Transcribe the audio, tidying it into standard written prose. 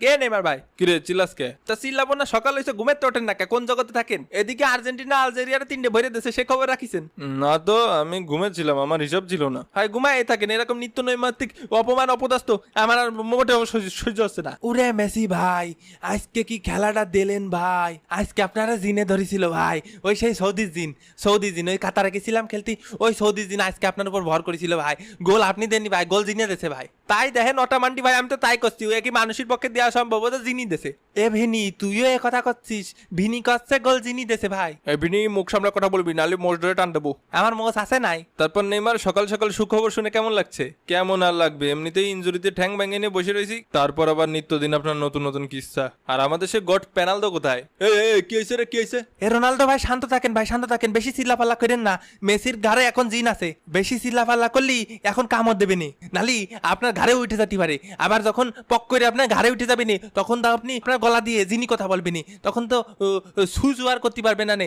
কে Neymar ভাই? কিরে চিল্লাসকে? তা চিল্লাবো না, সকাল হয়েছে ঘুমের তো ওঠেন না কে? কোন জগতে থাকেন? এদিকে আর্জেন্টিনা আলজেরিয়ার 3টে ভরে দিয়েছে, সে খবর রাখিছেন? না তো, আমি ঘুমেছিলাম, আমার হিসাব ছিল না। হয় ঘুমায় থাকেন, এরকম নিত্য নৈমিত্তিক অপমান অপদস্থ আমার আর মোটেও সহ্য হচ্ছে না। উরে মেসি ভাই, আজকে কি খেলাটা দিলেন ভাই? আজকে আপনারা জিনে ধরেছিল ভাই, ওই সেই সৌদি জিন ওই কাতারে গেছিলাম খেলতে, ওই সৌদি জিন আজকে আপনার উপর ভর করেছিল ভাই। গোল আপনি দেননি ভাই, গোল জিনে দেছে ভাই। তাই দেখেন অটামান্ডি ভাই, আমি তো তাই করছি, ওই কি মানুষের পক্ষে দেওয়া সম্ভব? ও তো জিনি দেছে। এ ভিনি, তুইও এ কথা করছিস? ভিনি করছে গোল জিনি দেছে ভাই। এবিনি মুখ সামনে কথা বলবি, নাহলে মোষ ধরে টান দেবো। আমার মোষ আছে নাই? তারপর নেইমার সকাল সকাল সুখবর শুনে কেমন লাগছে? কেমন আর লাগবে, এমনিতেই ইনজুরিতে ঠ্যাং ভেঙে নিয়ে বসে রয়েছি, তারপর আবার নিত্যদিন আপনার নতুন নতুন কিস্সা। আর আমাদের সে গট পেনাল্ডো কোথায়? কি হয়েছে রে, কি হয়েছে? এ রোনালদো ভাই শান্ত থাকেন ভাই, শান্ত থাকেন, বেশি চিল্লাপাল্লা করেন না। মেসির ঘাড়ে এখন জিন আছে, বেশি চিল্লাপাল্লা করলি এখন কামড় দেবে নি, নালি আপনার ঘাড়ে উঠে যেতে পারে। আবার যখন পক করে আপনার ঘাড়ে উঠে যাবে নি, তখন তো আপনি আপনার গলা দিয়ে জিনি কথা বলবেনি, তখন তো সুজ আর করতে পারবে না নে।